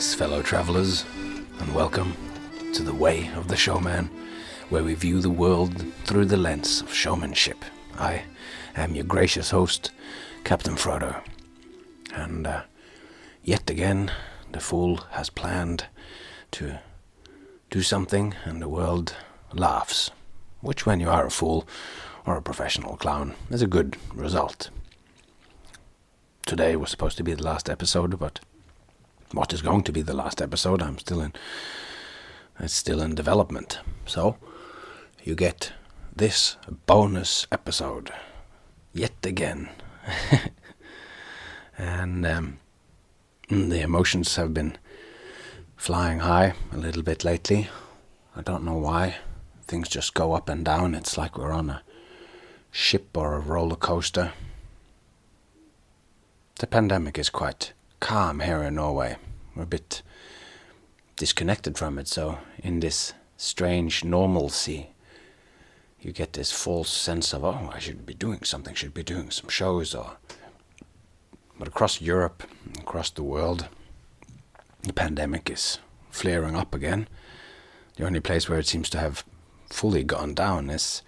Greetings, fellow travelers, and welcome to the Way of the Showman, where we view the world through the lens of showmanship. I am your gracious host, Captain Frodo, and yet again, the fool has planned to do something, and the world laughs, which when you are a fool or a professional clown is a good result. Today was supposed to be the last episode, but what is going to be the last episode, it's still in development. So, you get this bonus episode, yet again. And the emotions have been flying high a little bit lately. I don't know why. Things just go up and down. It's like we're on a ship or a roller coaster. The pandemic is quite calm here in Norway. We're a bit disconnected from it, so in this strange normalcy, you get this false sense of, I should be doing something, should be doing some shows. But across Europe, across the world, the pandemic is flaring up again. The only place where it seems to have fully gone down is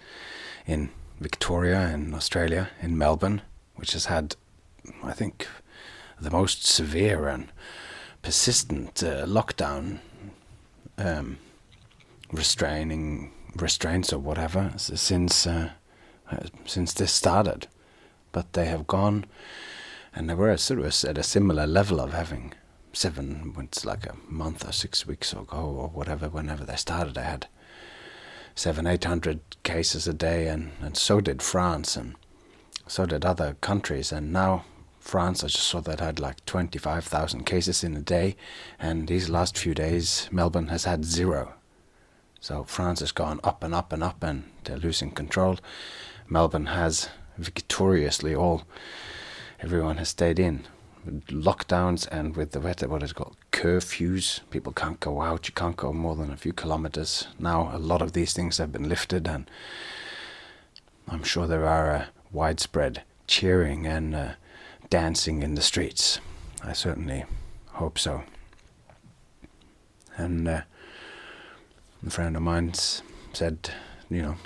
in Victoria in Australia, in Melbourne, which has had, I think, the most severe and persistent lockdown restraints or whatever since this started. But they have gone, and they were at a similar level of having it's like a month or 6 weeks ago or whatever, whenever they started, they had 700-800 cases a day, and so did France, and so did other countries. And now France, I just saw that had like 25,000 cases in a day, and these last few days Melbourne has had 0. So France has gone up and up and up, and they're losing control. Melbourne has victoriously everyone has stayed in with lockdowns and with what is called curfews. People can't go out, you can't go more than a few kilometers. Now a lot of these things have been lifted, and I'm sure there are widespread cheering and dancing in the streets. I certainly hope so. And a friend of mine said,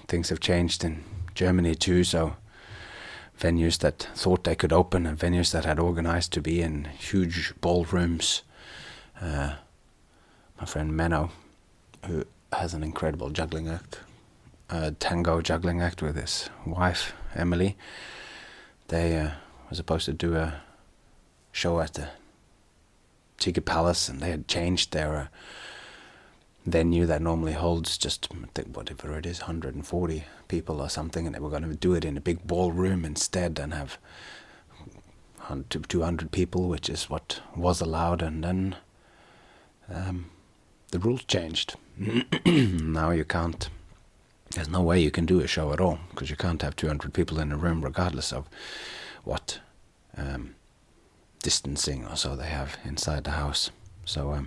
things have changed in Germany too, so venues that thought they could open and venues that had organized to be in huge ballrooms. My friend Menno, who has an incredible juggling act, tango juggling act with his wife, Emily, they were supposed to do a show at the Tiki Palace, and they had changed their venue that normally holds just, whatever it is, 140 people or something, and they were going to do it in a big ballroom instead and have 200 people, which is what was allowed. And then the rules changed. Now there's no way you can do a show at all, because you can't have 200 people in a room regardless of what distancing or so they have inside the house. So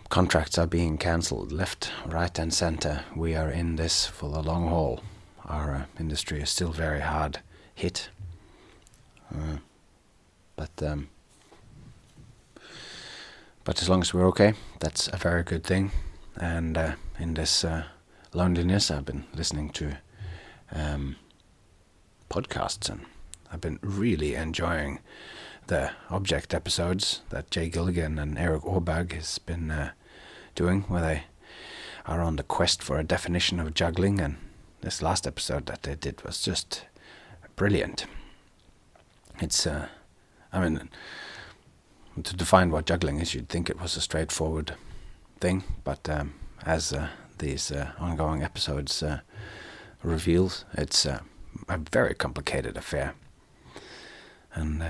contracts are being cancelled left, right and centre. We are in this for the long haul. Our industry is still very hard hit. But as long as we're okay, that's a very good thing. And in this loneliness, I've been listening to podcasts, and I've been really enjoying the object episodes that Jay Gilligan and Eric Orbag has been doing, where they are on the quest for a definition of juggling, and this last episode that they did was just brilliant. It's, to define what juggling is, you'd think it was a straightforward thing, but as these ongoing episodes reveals, it's a very complicated affair. And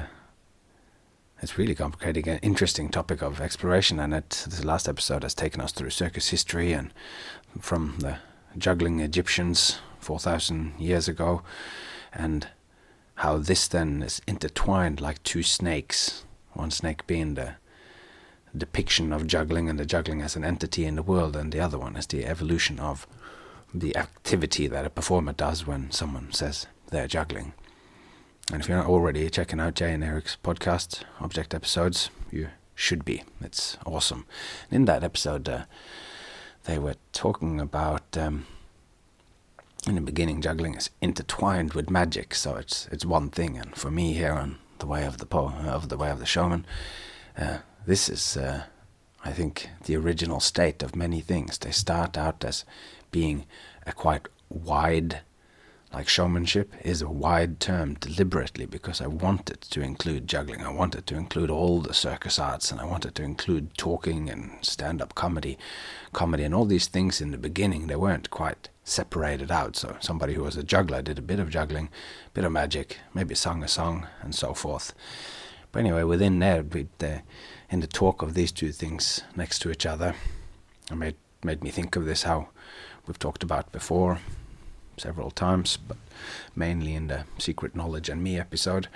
it's really complicated, an interesting topic of exploration, and this last episode has taken us through circus history, and from the juggling Egyptians 4,000 years ago, and how this then is intertwined like two snakes, one snake being the depiction of juggling and the juggling as an entity in the world, and the other one is the evolution of the activity that a performer does when someone says they're juggling. And if you're not already checking out Jay and Eric's podcast, Object Episodes, you should be. It's awesome. And in that episode, they were talking about, in the beginning, juggling is intertwined with magic, so it's one thing. And for me here on the way of the way of the showman, this is, I think, the original state of many things. They start out as being a quite wide, like showmanship is a wide term deliberately, because I wanted to include juggling. I wanted to include all the circus arts, and I wanted to include talking and stand-up comedy and all these things in the beginning. They weren't quite separated out. So somebody who was a juggler did a bit of juggling, a bit of magic, maybe sung a song, and so forth. But anyway, within there, in the talk of these two things next to each other, it made me think of this, how we've talked about before several times, but mainly in the Secret Knowledge and Me episode.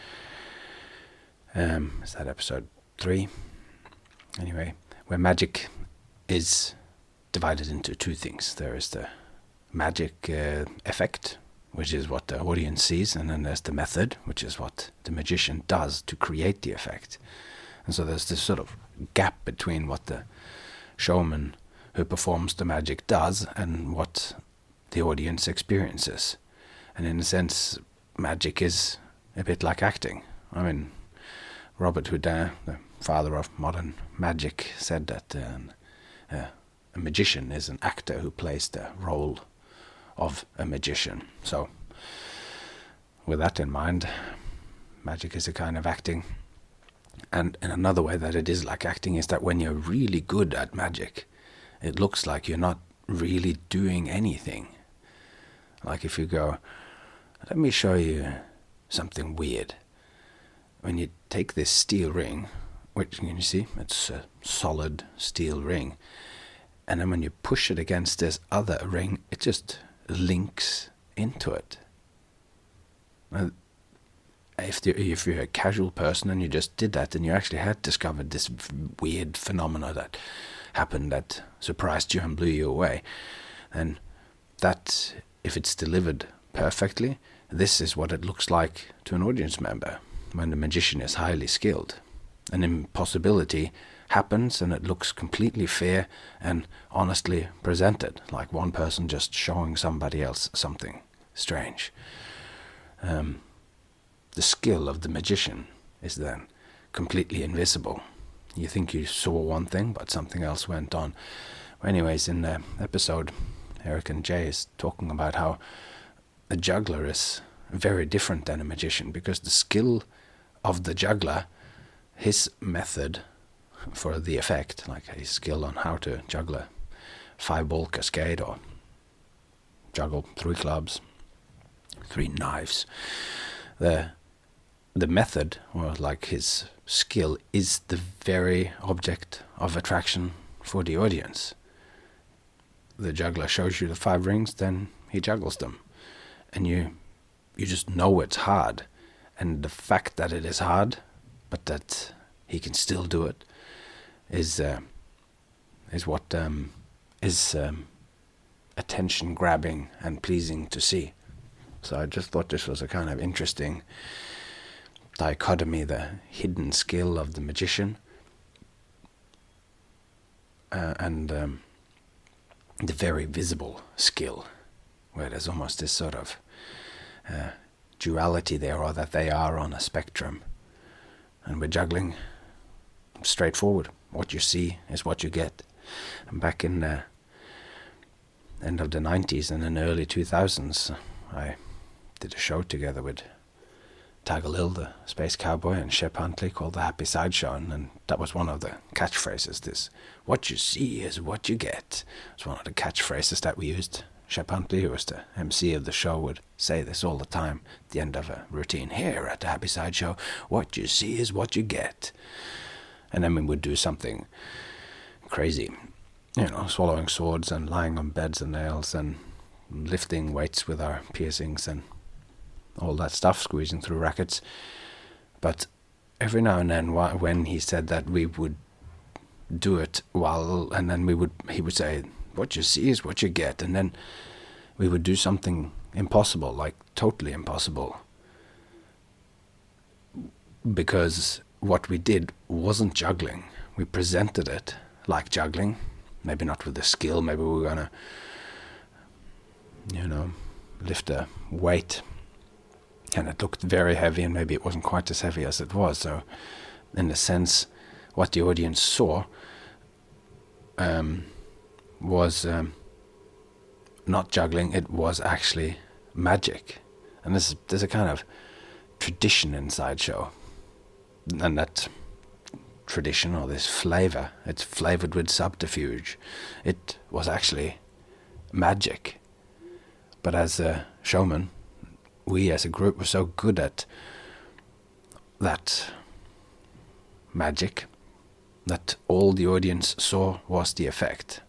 Is that episode 3? Anyway, where magic is divided into two things. There is the magic effect, which is what the audience sees, and then there's the method, which is what the magician does to create the effect. And so there's this sort of gap between what the showman who performs the magic does and what the audience experiences. And in a sense, magic is a bit like acting. I mean, Robert Houdin, the father of modern magic, said that a magician is an actor who plays the role of a magician. So, with that in mind, magic is a kind of acting. And another way that it is like acting is that when you're really good at magic, it looks like you're not really doing anything. Like if you go, let me show you something weird. When you take this steel ring, which can you see, it's a solid steel ring, and then when you push it against this other ring, it just links into it. Now, if you're a casual person and you just did that, and you actually had discovered this weird phenomena that happened that surprised you and blew you away, then that, if it's delivered perfectly, this is what it looks like to an audience member when the magician is highly skilled. An impossibility happens and it looks completely fair and honestly presented, like one person just showing somebody else something strange. The skill of the magician is then completely invisible. You think you saw one thing, but something else went on. Anyways, in the episode, Eric and Jay is talking about how a juggler is very different than a magician, because the skill of the juggler, his method for the effect, like his skill on how to juggle a 5-ball cascade or juggle 3 clubs, 3 knives, the method, or like his skill, is the very object of attraction for the audience. The juggler shows you the 5 rings, then he juggles them, and you just know it's hard, and the fact that it is hard, but that he can still do it, is what is attention grabbing and pleasing to see. So I just thought this was a kind of interesting dichotomy, the hidden skill of the magician and the very visible skill, where there's almost this sort of duality there, or that they are on a spectrum. And with juggling, straightforward. What you see is what you get. And back in the end of the 90s and in the early 2000s, I did a show together with Tiger Lil, the space cowboy, and Shep Huntley, called The Happy Side Show, and that was one of the catchphrases, this, what you see is what you get. It's one of the catchphrases that we used. Shep Huntley, who was the MC of the show, would say this all the time at the end of a routine. Here at The Happy Side Show, what you see is what you get. And then we would do something crazy, swallowing swords and lying on beds and nails and lifting weights with our piercings and all that stuff, squeezing through rackets. But every now and then, when he said that, we would do it and then he would say, what you see is what you get, and then we would do something impossible, like totally impossible, because what we did wasn't juggling. we presented it like juggling, maybe not with the skill, maybe we were gonna, lift a weight, and it looked very heavy, and maybe it wasn't quite as heavy as it was. So, in a sense, what the audience saw was not juggling; it was actually magic. And there's a kind of tradition in sideshow, and that tradition, or this flavor, it's flavored with subterfuge. It was actually magic. But as a showman, we as a group were so good at that magic that all the audience saw was the effect.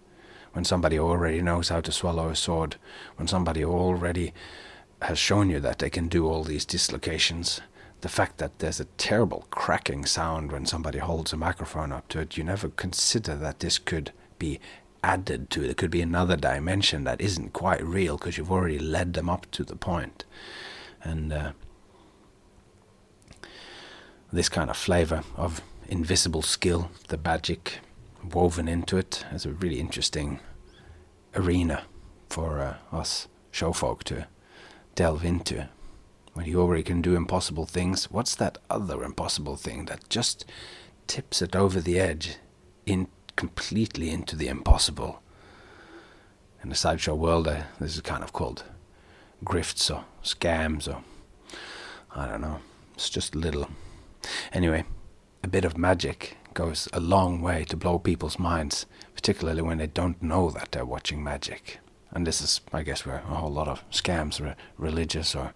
When somebody already knows how to swallow a sword, when somebody already has shown you that they can do all these dislocations, the fact that there's a terrible cracking sound when somebody holds a microphone up to it, you never consider that this could be added to. It could be another dimension that isn't quite real because you've already led them up to the point. And this kind of flavor of invisible skill, the magic woven into it, is a really interesting arena for us showfolk to delve into. When you already can do impossible things, what's that other impossible thing that just tips it over the edge completely into the impossible? In the sideshow world, this is kind of called grifts or scams, or I don't know, it's just little. Anyway, a bit of magic goes a long way to blow people's minds, particularly when they don't know that they're watching magic. And this is, I guess, where a whole lot of scams, religious or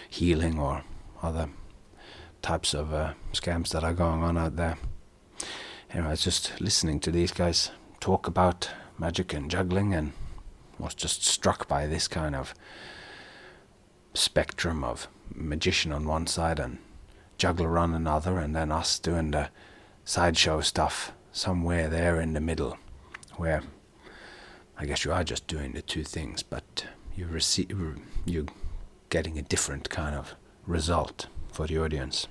healing or other types of scams that are going on out there. Anyway, I was just listening to these guys talk about magic and juggling, and was just struck by this kind of spectrum of magician on one side and juggler on another, and then us doing the sideshow stuff somewhere there in the middle, where I guess you are just doing the two things, but you're getting a different kind of result for the audience.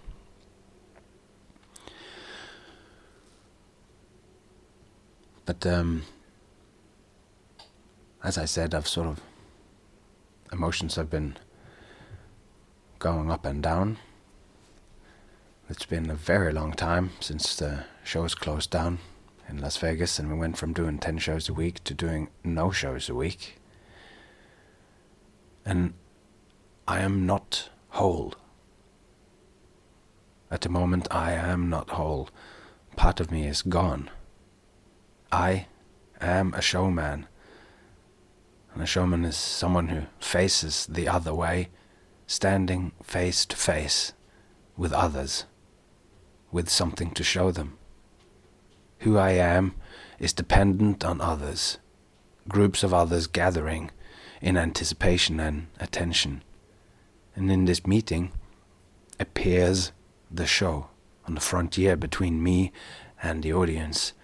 But as I said, emotions have been going up and down. It's been a very long time since the shows closed down in Las Vegas, and we went from doing 10 shows a week to doing no shows a week. And I am not whole. At the moment, I am not whole. Part of me is gone. I am a showman. And a showman is someone who faces the other way, standing face to face with others, with something to show them. Who I am is dependent on others, groups of others gathering in anticipation and attention. And in this meeting appears the show on the frontier between me and the audience.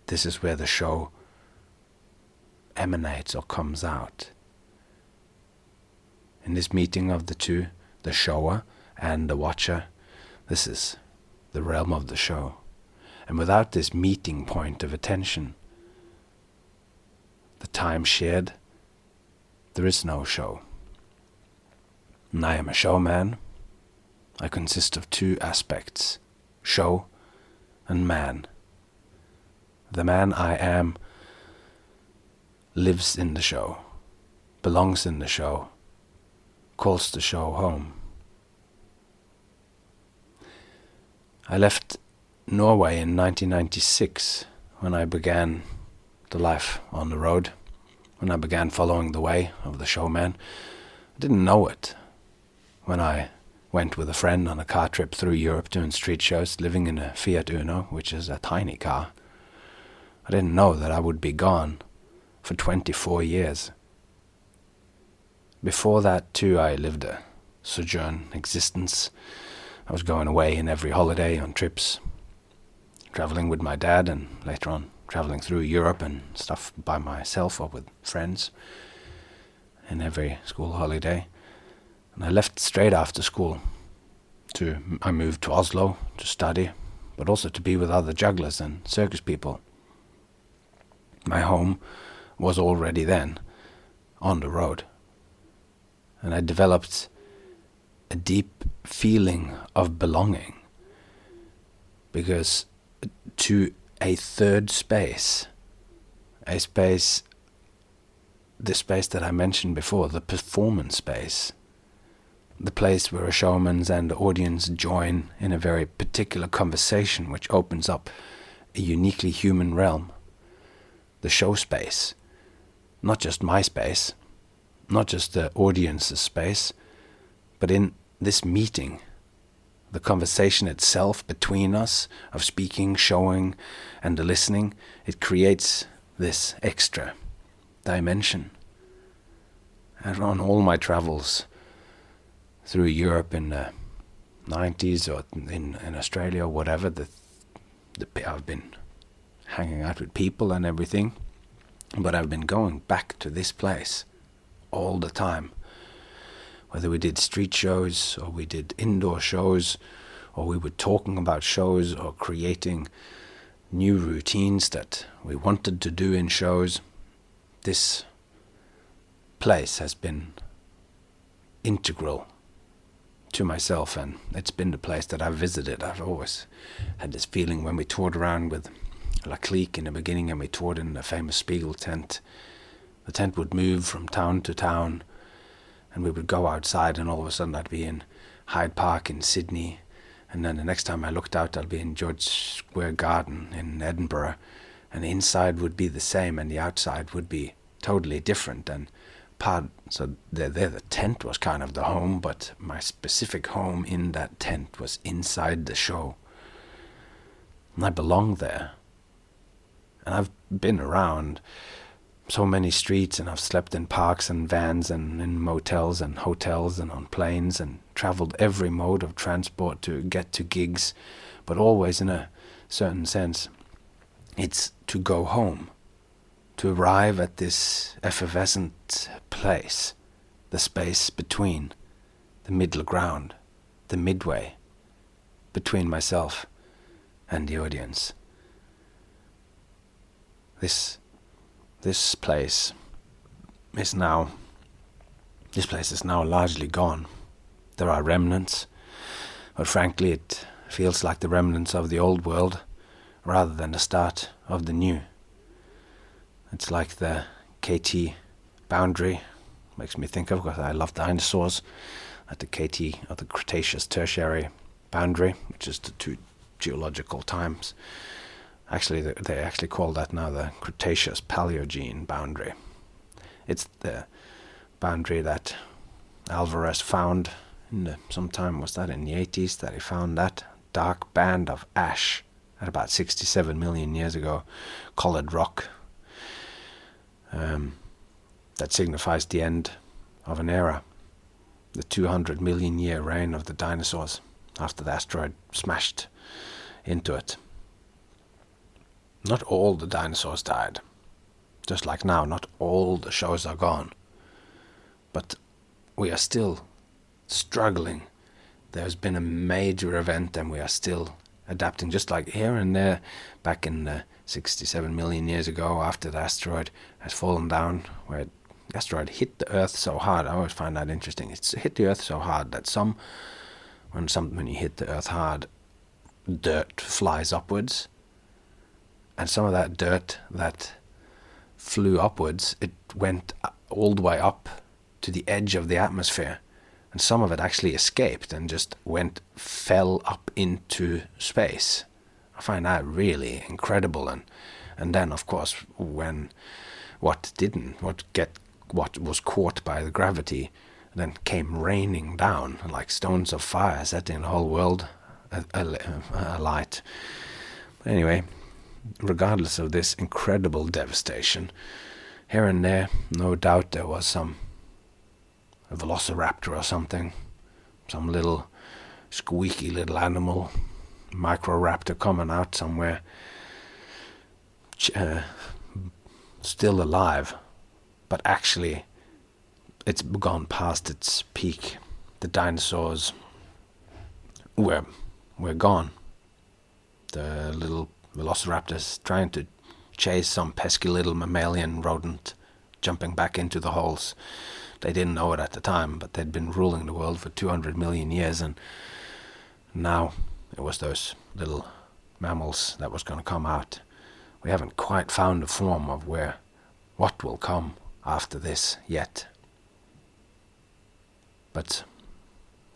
This is where the show emanates or comes out. In this meeting of the two, the shower and the watcher, this is the realm of the show. And without this meeting point of attention, the time shared, there is no show. And I am a showman. I consist of two aspects, show and man. The man I am lives in the show, belongs in the show, calls the show home. I left Norway in 1996 when I began the life on the road, when I began following the way of the showman. I didn't know it when I went with a friend on a car trip through Europe doing street shows, living in a Fiat Uno, which is a tiny car. I didn't know that I would be gone for 24 years. Before that, too, I lived a sojourn existence. I was going away in every holiday on trips, traveling with my dad, and later on traveling through Europe and stuff by myself or with friends in every school holiday. And I left straight after school. I moved to Oslo to study but also to be with other jugglers and circus people. My home was already then on the road, and I developed a deep feeling of belonging, because to a third space, the space that I mentioned before, the performance space, the place where a showman and the audience join in a very particular conversation which opens up a uniquely human realm, the show space, not just my space, not just the audience's space, but in this meeting, the conversation itself between us, of speaking, showing, and the listening, it creates this extra dimension. And on all my travels through Europe in the 90s, or in Australia or whatever, I've been hanging out with people and everything, but I've been going back to this place all the time. Whether we did street shows, or we did indoor shows, or we were talking about shows, or creating new routines that we wanted to do in shows, this place has been integral to myself, and it's been the place that I've visited. I've always had this feeling when we toured around with La Clique in the beginning, and we toured in the famous Spiegel tent. The tent would move from town to town, and we would go outside, and all of a sudden I'd be in Hyde Park in Sydney, and then the next time I looked out, I'd be in George Square Garden in Edinburgh, and the inside would be the same, and the outside would be totally different. And so the tent was kind of the home, but my specific home in that tent was inside the show. And I belonged there. And I've been around so many streets, and I've slept in parks and vans and in motels and hotels and on planes, and traveled every mode of transport to get to gigs, but always in a certain sense, it's to go home, to arrive at this effervescent place, the space between, the middle ground, the midway, between myself and the audience. This place is now largely gone. There are remnants, but frankly it feels like the remnants of the old world rather than the start of the new. It's like the KT boundary, makes me think of, because I love dinosaurs, at the KT, or the Cretaceous Tertiary boundary, which is the two geological times. Actually, they actually call that now the Cretaceous Paleogene boundary. It's the boundary that Alvarez found sometime, was that in the 80s, that he found that dark band of ash at about 67 million years ago, colored rock. That signifies the end of an era, the 200 million year reign of the dinosaurs after the asteroid smashed into it. Not all the dinosaurs died, just like now, not all the shows are gone, but we are still struggling. There's been a major event, and we are still adapting, just like here and there back in 67 million years ago, after the asteroid has fallen down, where the asteroid hit the Earth so hard. I always find that interesting. It's hit the Earth so hard that when you hit the Earth hard, dirt flies upwards, and some of that dirt that flew upwards, it went all the way up to the edge of the atmosphere, and some of it actually escaped and just fell up into space. I find that really incredible. And then, of course, when what was caught by the gravity then came raining down like stones of fire, setting the whole world alight. Anyway, regardless of this incredible devastation, here and there, no doubt there was a velociraptor or something, some little squeaky little animal, microraptor coming out somewhere, still alive, but actually it's gone past its peak. The dinosaurs were gone. the little velociraptors trying to chase some pesky little mammalian rodent jumping back into the holes. They didn't know it at the time, but they'd been ruling the world for 200 million years, and now it was those little mammals that was going to come out. We haven't quite found the form of what will come after this yet. But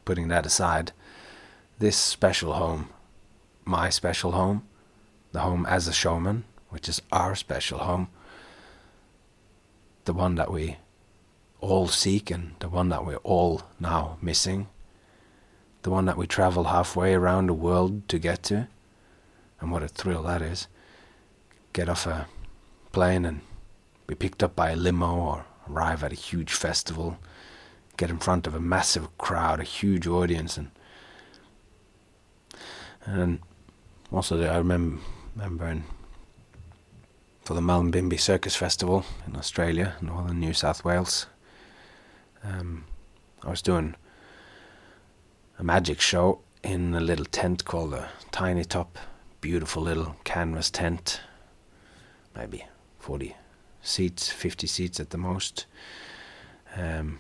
putting that aside, this special home, my special home, the home as a showman, which is our special home, the one that we all seek and the one that we're all now missing, the one that we travel halfway around the world to get to, and what a thrill that is. Get off a plane and be picked up by a limo, or arrive at a huge festival, get in front of a massive crowd, a huge audience, and also I remember for the Mullumbimby Circus Festival in Australia, northern New South Wales, I was doing a magic show in a little tent called the Tiny Top, beautiful little canvas tent, maybe 40 seats, 50 seats at the most. And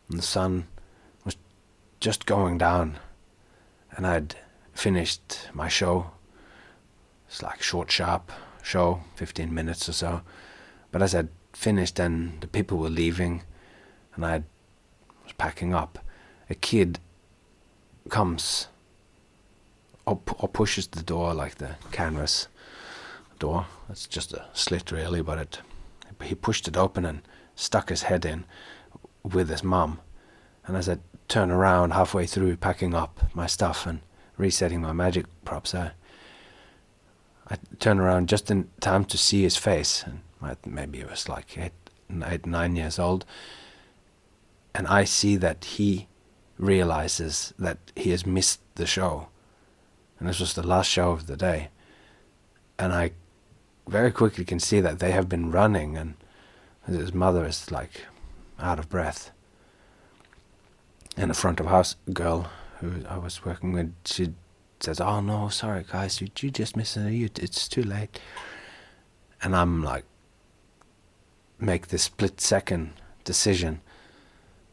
the sun was just going down, and I'd finished my show. It's like a short, sharp show, 15 minutes or so. But as I'd finished and the people were leaving and I was packing up, a kid comes or pushes the door, like the canvas door. It's just a slit really, but he pushed it open and stuck his head in with his mum. And as I turned around halfway through packing up my stuff and resetting my magic props, I turned around just in time to see his face. And maybe he was like 9 years old. And I see that he realizes that he has missed the show. And this was the last show of the day. And I very quickly can see that they have been running, and his mother is like out of breath. And the front of house girl who I was working with, she says, "Oh no, sorry guys, you just missed it, it's too late." And I'm like, make this split second decision.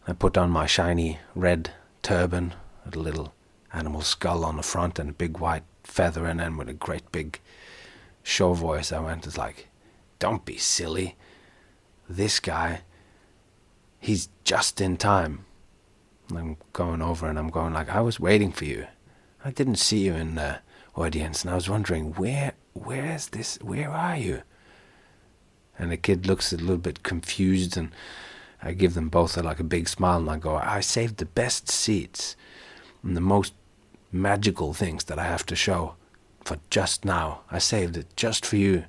I put on my shiny red turban with a little animal skull on the front and a big white feather, and then with a great big show voice I went, it's like, "Don't be silly. This guy, he's just in time." And I'm going over and I'm going like, "I was waiting for you. I didn't see you in the audience, and I was wondering, where are you?" And the kid looks a little bit confused, and I give them both like a big smile, and I go, "I saved the best seats and the most magical things that I have to show for just now. I saved it just for you."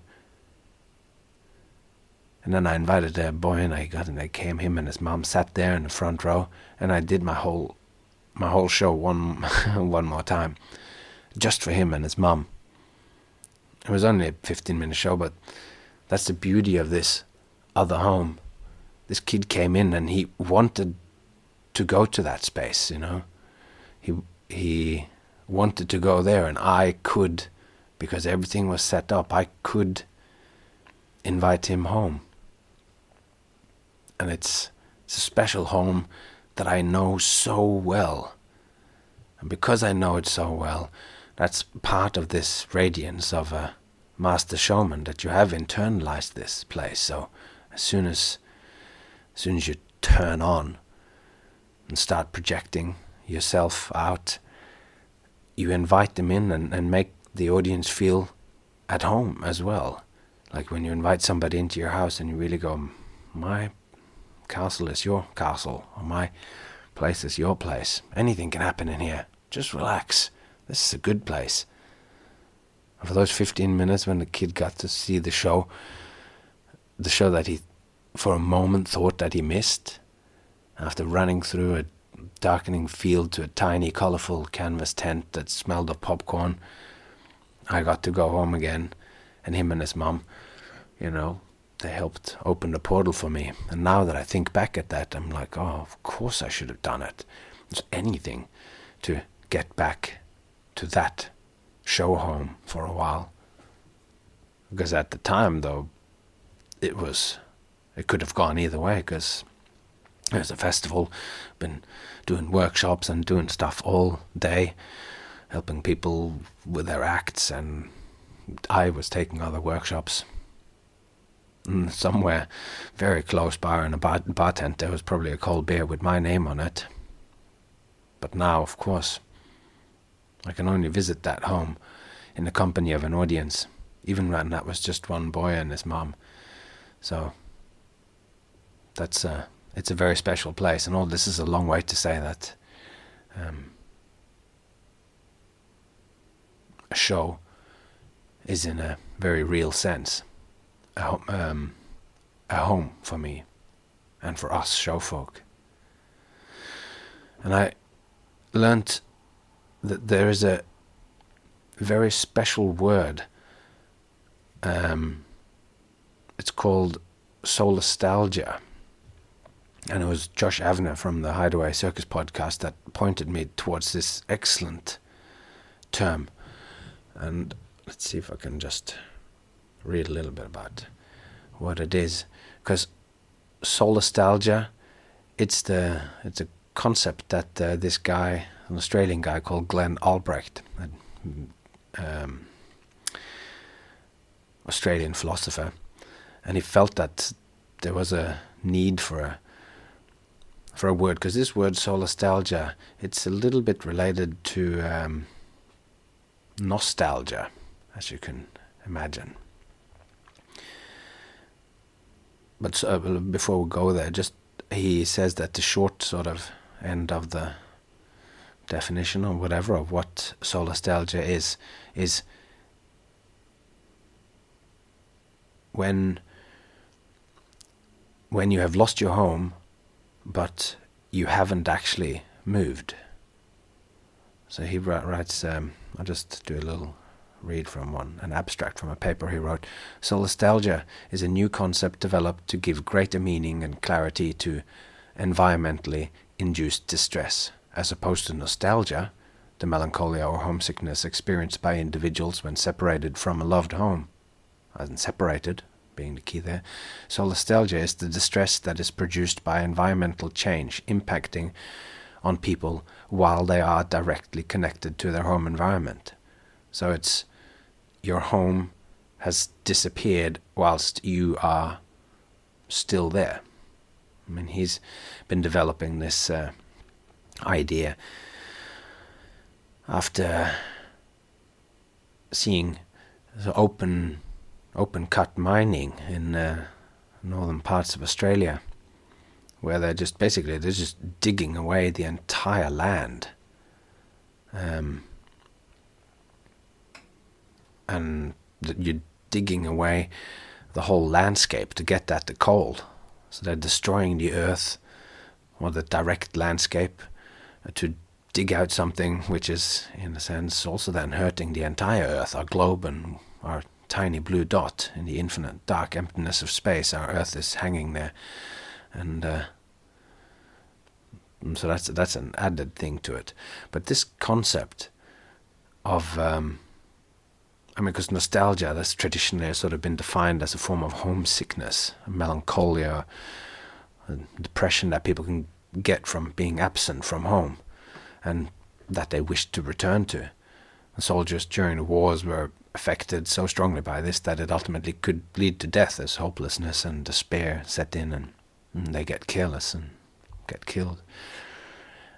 And then I invited a boy, and they came. Him and his mom sat there in the front row, and I did my whole show one more time, just for him and his mom. It was only a 15-minute show, but that's the beauty of this other home. This kid came in and he wanted to go to that space, you know. He wanted to go there, and I could, because everything was set up, I could invite him home. And it's a special home that I know so well. And because I know it so well, that's part of this radiance of a master showman, that you have internalized this place. So as soon as you turn on and start projecting yourself out, you invite them in and make the audience feel at home as well. Like when you invite somebody into your house and you really go, "My castle is your castle, or my place is your place. Anything can happen in here. Just relax. This is a good place." And for those 15 minutes when the kid got to see the show that he for a moment thought that he missed, after running through a darkening field to a tiny colorful canvas tent that smelled of popcorn, I got to go home again, and him and his mom, they helped open the portal for me. And now that I think back at that, I'm like, oh, of course I should have done it. There's anything to get back to that show home for a while. Because at the time, though, it could have gone either way, because there's a festival, been doing workshops and doing stuff all day, helping people with their acts, and I was taking other workshops. And somewhere very close by in a bar tent, there was probably a cold beer with my name on it. But now, of course, I can only visit that home in the company of an audience, even when that was just one boy and his mom. So it's a very special place, and all this is a long way to say that a show is, in a very real sense, a home for me and for us showfolk. And I learnt that there is a very special word. It's called Solastalgia. And it was Josh Avner from the Hideaway Circus podcast that pointed me towards this excellent term. And let's see if I can just read a little bit about what it is. Because solastalgia, it's a concept that this guy, an Australian guy called Glenn Albrecht, an Australian philosopher, and he felt that there was a need for a word, because this word solastalgia, it's a little bit related to nostalgia, as you can imagine. But before we go there, he says that the short sort of end of the definition or whatever of what solastalgia is when you have lost your home, but you haven't actually moved. So he writes, I'll just do a little read from an abstract from a paper he wrote. Solastalgia is a new concept developed to give greater meaning and clarity to environmentally induced distress, as opposed to nostalgia, the melancholia or homesickness experienced by individuals when separated from a loved home. And separated being the key there. Solastalgia is the distress that is produced by environmental change impacting on people while they are directly connected to their home environment. So it's your home has disappeared whilst you are still there. I mean, he's been developing this idea after seeing the open cut mining in northern parts of Australia, where they're just digging away the entire land, and you're digging away the whole landscape to get at the coal. So they're destroying the earth or the direct landscape to dig out something which is, in a sense, also then hurting the entire earth, our globe and our tiny blue dot in the infinite dark emptiness of space. Our earth is hanging there, and so that's an added thing to it. But this concept of because nostalgia, that's traditionally sort of been defined as a form of homesickness, melancholia, depression that people can get from being absent from home, and that they wish to return to. The soldiers during the wars were affected so strongly by this that it ultimately could lead to death, as hopelessness and despair set in, and they get careless and get killed.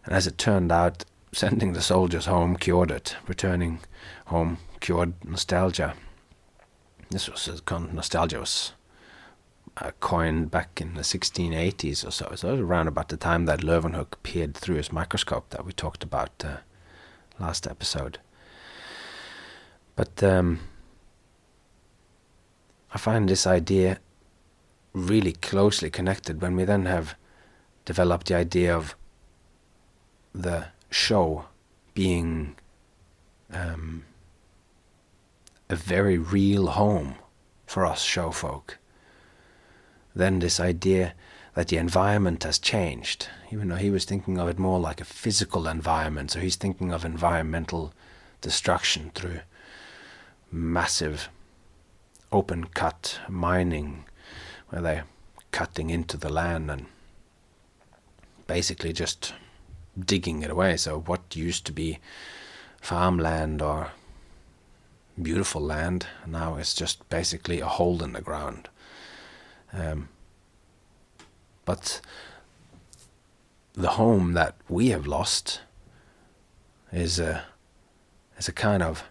And as it turned out, sending the soldiers home cured it. Returning home cured nostalgia. Nostalgia was coined back in the 1680s or so. So it was around about the time that Leeuwenhoek peered through his microscope that we talked about last episode. But I find this idea really closely connected when we then have developed the idea of the show being a very real home for us showfolk. Then this idea that the environment has changed, even though he was thinking of it more like a physical environment, so he's thinking of environmental destruction through massive open cut mining where they're cutting into the land and basically just digging it away. So what used to be farmland or beautiful land now is just basically a hole in the ground. But the home that we have lost is a kind of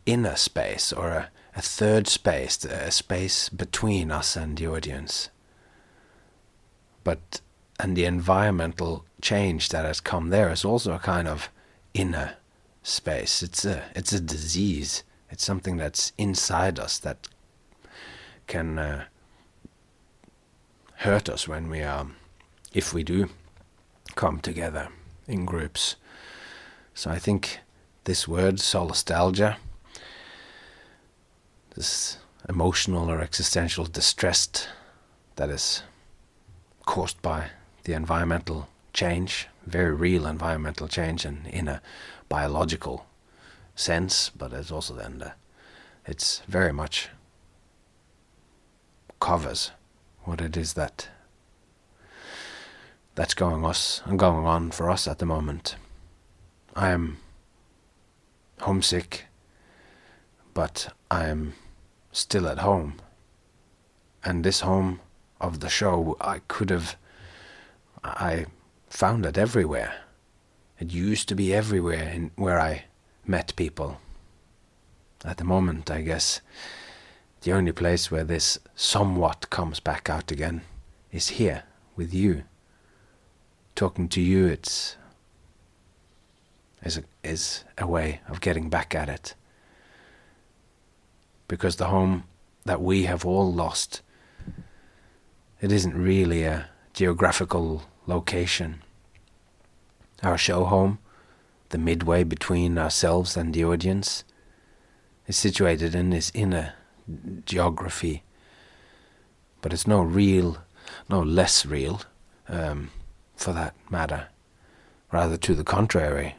inner space, or a third space, a space between us and the audience. And the environmental change that has come there is also a kind of inner space. It's a disease. It's something that's inside us that can hurt us when we are, if we do come together in groups. So I think this word, solastalgia, this emotional or existential distress that is caused by the environmental change, very real environmental change, and in a biological sense, but it's also then it's very much covers what it is that's going on for us at the moment. I am homesick, but I am still at home. And this home of the show, I found it everywhere. It used to be everywhere where I met people. At the moment, I guess, the only place where this somewhat comes back out again is here, with you. Talking to you, is a way of getting back at it. Because the home that we have all lost, it isn't really a geographical location. Our show home, the midway between ourselves and the audience, is situated in this inner geography. But it's no less real, for that matter. Rather to the contrary,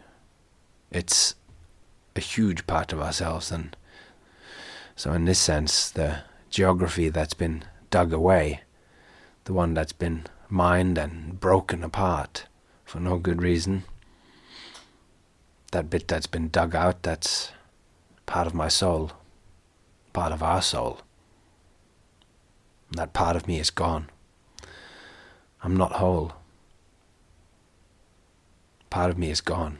it's a huge part of ourselves. And so in this sense, the geography that's been dug away, the one that's been mined and broken apart for no good reason, that bit that's been dug out, that's part of my soul, part of our soul. And that part of me is gone. I'm not whole. Part of me is gone.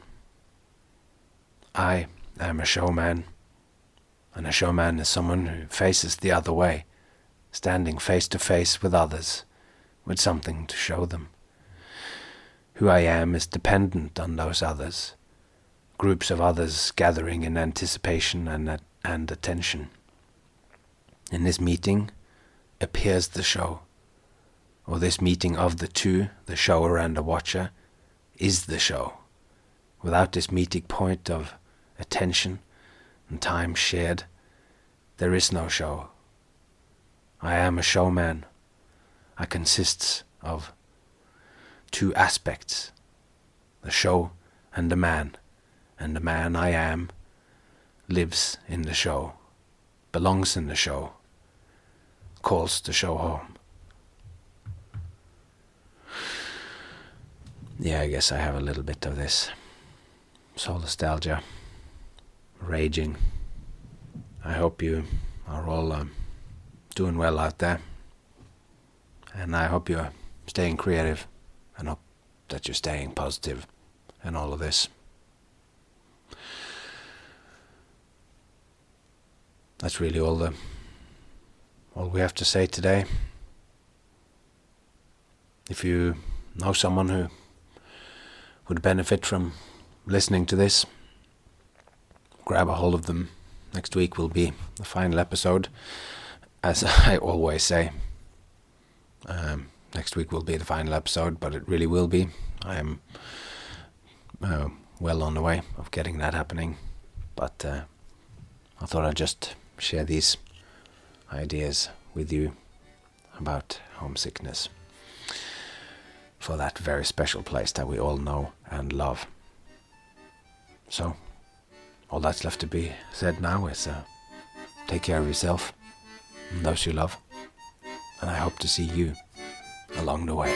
I am a showman, and a showman is someone who faces the other way, standing face to face with others, with something to show them. Who I am is dependent on those others, groups of others gathering in anticipation and attention. In this meeting appears the show, or this meeting of the two, the shower and the watcher, is the show. Without this meeting point of attention and time shared, there is no show. I am a showman. I consist of two aspects, the show and the man I am lives in the show, belongs in the show, calls the show home. Yeah, I guess I have a little bit of this solastalgia raging. I hope you are all doing well out there, and I hope you're staying creative, and hope that you're staying positive and all of this. That's really all we have to say today. If you know someone who would benefit from listening to this, grab a hold of them. Next week will be the final episode, as I always say. Next week will be the final episode, but it really will be. I am well on the way of getting that happening, but I thought I'd just share these ideas with you about homesickness for that very special place that we all know and love. So, all that's left to be said now is take care of yourself and those you love, and I hope to see you along the way.